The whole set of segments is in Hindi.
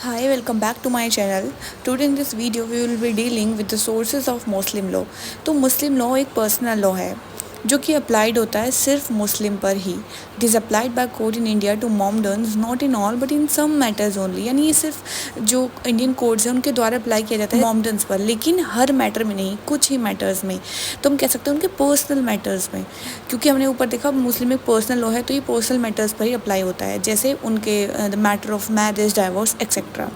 Hi, welcome back to my channel. Today in this video we will be dealing with the sources of Muslim law. तो मुस्लिम लॉ एक पर्सनल लॉ है जो कि अप्लाइड होता है सिर्फ मुस्लिम पर ही. It is applied by court in India to Mohammedans not in all but in some matters only. यानी ये सिर्फ जो इंडियन कोर्ट्स हैं उनके द्वारा अप्लाई किया जाता है मॉमडन्स पर, लेकिन हर मैटर में नहीं, कुछ ही मैटर्स में. तो हम कह सकते हैं उनके पर्सनल मैटर्स में, क्योंकि हमने ऊपर देखा मुस्लिम एक पर्सनल लॉ है तो ये पर्सनल मैटर्स पर ही अप्लाई होता है, जैसे उनके the matter of marriage, divorce etcetera.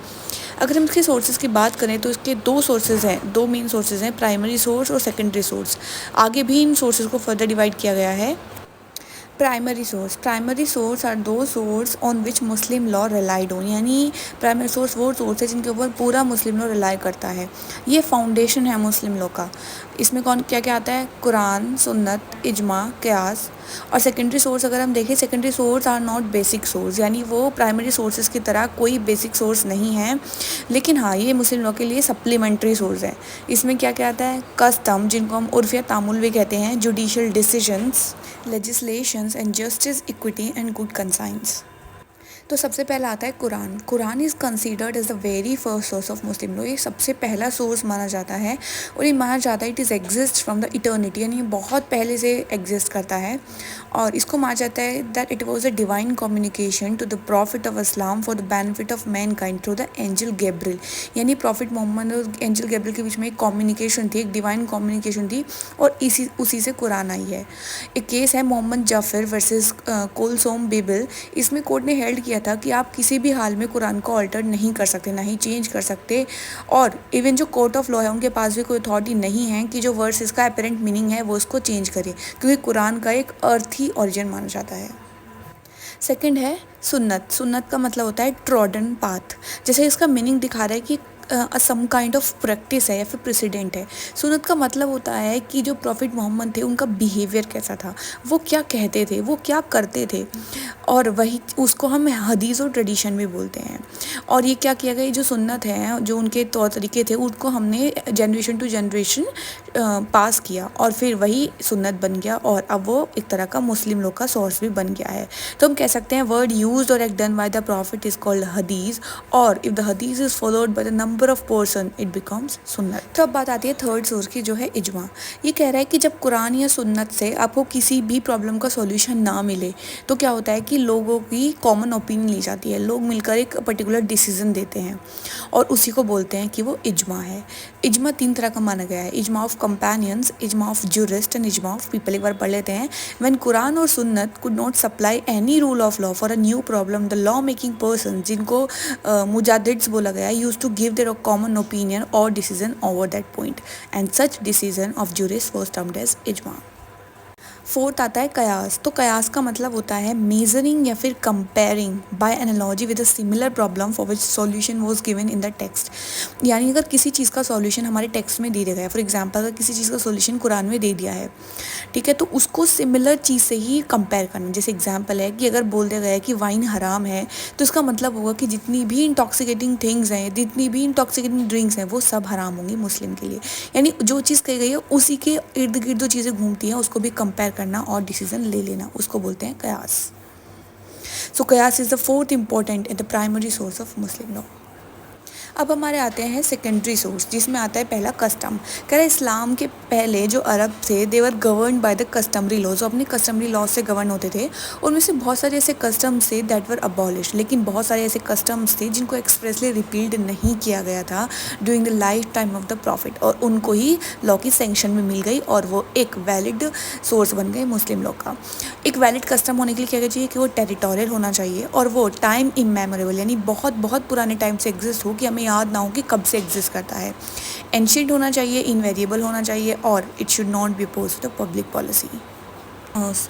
अगर हम इसके सोर्सेज की बात करें तो इसके दो सोर्सेज हैं, दो मेन सोर्सेज हैं, प्राइमरी सोर्स और सेकेंडरी सोर्स. आगे भी इन सोर्सेज को फर्दर डिवाइड किया गया है. प्राइमरी सोर्स आर दो source on which Muslim law relied on. यानी प्राइमरी सोर्स वो सोर्स है जिनके ऊपर पूरा मुस्लिम लॉ रिलाई करता है. ये फाउंडेशन है मुस्लिम लॉ का. इसमें कौन क्या क्या आता है? कुरान, सुन्नत, इजमा, क़यास. और सेकेंडरी सोर्स अगर हम देखें, secondary source are not basic source. यानी वो प्राइमरी सोर्सेज की तरह कोई बेसिक सोर्स नहीं है, लेकिन हाँ ये मुस्लिम लॉ के लिए सप्लीमेंट्री सोर्स है. इसमें क्या क्या आता है? कस्टम, जिनको हम उर्फ या तामुल भी कहते हैं, judicial decisions, legislations and justice, equity and good conscience. तो सबसे पहला आता है Quran. Quran is considered as the very first source of Muslim law. ये सबसे पहला सोर्स माना जाता है और ये माना जाता है it is exist from the eternity. यानी ये बहुत पहले से एग्जिस्ट करता है और इसको माना जाता है that it was a divine communication to the prophet of Islam for the benefit of mankind through the angel Gabriel. यानी प्रॉफिट मोहम्मद और एंजल गैब्रियल के बीच में एक कम्युनिकेशन थी, एक डिवाइन कम्युनिकेशन थी और उसी से कुरान आई है. एक केस है मोहम्मद जाफर वर्सेस कुलसोम बेबिल. इसमें कोर्ट ने हेल्ड किया था कि आप किसी भी हाल में कुरान को ऑल्टर नहीं कर सकते, ना ही चेंज कर सकते. और इवन जो कोर्ट ऑफ लॉ है उनके पास भी कोई अथॉरिटी नहीं है कि जो वर्ड्स इसका अपेरेंट मीनिंग है वो उसको चेंज करे, क्योंकि कुरान का एक अर्थी ओरिजिन माना जाता है. सेकंड है सुन्नत. सुन्नत का मतलब होता है ट्रॉडन पाथ. जैसे इसका मीनिंग दिखा रहा है कि सम काइंड ऑफ प्रैक्टिस है या फिर प्रेसिडेंट है. सुन्नत का मतलब होता है कि जो प्रॉफिट मोहम्मद थे उनका बिहेवियर कैसा था, वो क्या कहते थे, वो क्या करते थे, और वही उसको हम हदीस और ट्रेडिशन भी बोलते हैं. और ये क्या किया गया, जो सुन्नत है, जो उनके तौर तरीके थे, उनको हमने जनरेशन टू जनरेशन पास किया और फिर वही सुन्नत बन गया और अब वो एक तरह का मुस्लिम लोग का सोर्स भी बन गया है. तो हम कह सकते हैं वर्ड यूज्ड और act done by the profit is called हदीस, और इफ द हदीस is followed by the number of person it becomes सुन्नत. तो अब बात आती है थर्ड सोर्स की, जो है इजमा. ये कह रहा है कि जब कुरान या सुन्नत से आपको किसी भी प्रॉब्लम का सॉल्यूशन ना मिले तो क्या होता है कि लोगों की कॉमन ओपिनियन ली जाती है, लोग मिलकर एक पर्टिकुलर डिसीजन देते हैं और उसी को बोलते हैं कि वो इजमा है. इजमा तीन तरह का माना गया है: इजमा ऑफ कंपेनियंस, इजमा ऑफ जूरिस्ट एंड इजमा ऑफ पीपल. एक बार पढ़ लेते हैं. व्हेन कुरान और सुन्नत could not supply any rule of law for a new problem, the law making person, जिनको मुजादिद्स बोला गया, use to give their common opinion और decision over that point, and such decision of jurist was termed as इजमा. फोर्थ आता है कयास. तो कयास का मतलब होता है मेजरिंग या फिर comparing by analogy with a similar problem for which solution was given in the text. यानी अगर किसी चीज़ का सॉल्यूशन हमारे टेक्स्ट में दे दिया गया है, फॉर एग्जांपल अगर किसी चीज़ का सॉल्यूशन कुरान में दे दिया है, ठीक है, तो उसको सिमिलर चीज़ से ही कंपेयर करना. जैसे एग्जांपल है कि अगर बोल दिया गया है कि वाइन हराम है, तो इसका मतलब होगा कि जितनी भी इंटॉक्सिकेटिंग थिंग्स हैं, जितनी भी इंटॉक्सिकेटिंग ड्रिंक्स हैं, वो सब हराम होंगी मुस्लिम के लिए. यानी जो चीज़ कही गई है उसी के इर्द गिर्द जो चीज़ें घूमती हैं उसको भी कंपेयर करना और डिसीजन ले लेना, उसको बोलते हैं कयास. सो कयास is the fourth important and the primary source of Muslim law. अब हमारे आते हैं सेकेंडरी सोर्स, जिसमें आता है पहला कस्टम. कह रहे इस्लाम के पहले जो अरब थे they were governed by the customary laws. अपने कस्टमरी लॉज से गवर्न होते थे. उनमें से बहुत सारे ऐसे कस्टम्स थे दैट वर अबॉलिश, लेकिन बहुत सारे ऐसे कस्टम्स थे जिनको एक्सप्रेसली रिपील्ड नहीं किया गया था during the life time of the profit, और उनको ही लॉ की सेंक्शन में मिल गई और वो एक वैलिड सोर्स बन गए मुस्लिम लॉ का. एक वैलिड कस्टम होने के लिए क्या चाहिए कि वो टेरिटोरियल होना चाहिए और वो टाइम इमेमोरेबल, यानी बहुत बहुत पुराने टाइम से एग्जिस्ट हो कि हमें याद ना हो कि कब से एग्जिस्ट करता है. एंशिएंट होना चाहिए, इनवेरिएबल होना चाहिए, और it should not be opposed to public policy.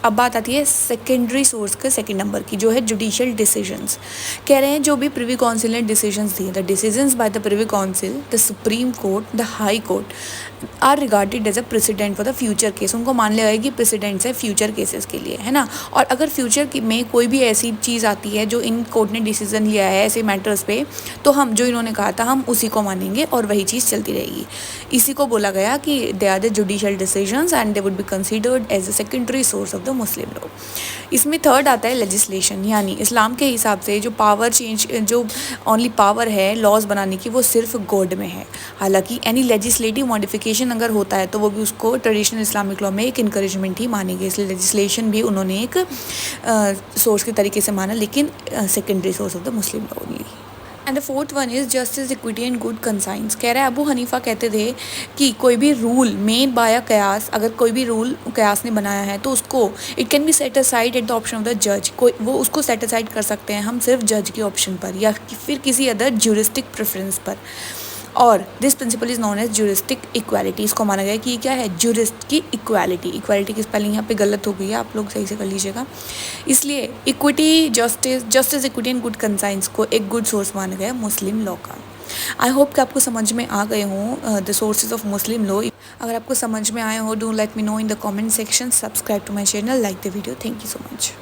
अब बात आती है सेकेंडरी सोर्स के सेकंड नंबर की, जो है जुडिशियल डिसीजंस. कह रहे हैं जो भी प्रिवी काउंसिल ने डिसीजंस दिए, the decisions by the Privy Council, the Supreme Court, the High Court are regarded as a precedent for the future case. उनको मान लिया गया कि प्रेसिडेंट्स है फ्यूचर केसेस के लिए, है ना. और अगर फ्यूचर में कोई भी ऐसी चीज़ आती है जो इन कोर्ट ने डिसीजन लिया है ऐसे मैटर्स पे, तो हम जो इन्होंने कहा था हम उसी को मानेंगे और वही चीज़ चलती रहेगी. इसी को बोला गया कि they are the judicial decisions and they would be considered as a secondary source of the Muslim law. इसमें थर्ड आता है लेजिस्लेशन, यानी इस्लाम के हिसाब से जो पावर चेंज, जो ओनली पावर है लॉज बनाने की, वो सिर्फ गॉड में है। हालांकि एनी लेजिस्लेटिव मॉडिफिकेशन अगर होता है तो वो भी उसको ट्रेडिशनल इस्लामिक लॉ में एक इनकरेजमेंट ही मानेंगे, इसलिए लेजिस्लेशन भी उन्होंने एक सोर्स के तरीके से माना, लेकिन secondary source of the Muslim law only. And the fourth one is justice, equity and good conscience. कह रहा है अबू हनीफा कहते थे कि कोई भी रूल मेड बाय अ कयास, अगर कोई भी रूल कयास ने बनाया है तो उसको it can be set aside at the option of the जज। कोई वो उसको सेट असाइड कर सकते हैं हम सिर्फ जज के ऑप्शन पर या फिर किसी अदर ज्यूरिस्टिक प्रेफरेंस पर। और this principle is known as juristic equality. इसको माना गया कि क्या है, ज्यूरिस्ट की इक्वालिटी। इक्वालिटी की स्पेलिंग यहाँ पे गलत हो गई है, आप लोग सही से कर लीजिएगा। इसलिए equity, justice equity and good conscience को एक गुड सोर्स माना गया मुस्लिम लॉ का। आई होप कि आपको समझ में आ गए हों the sources of Muslim law. अगर आपको समझ में आए हो, do let me know in the comment section. Subscribe to my channel, like the video. Thank you so much.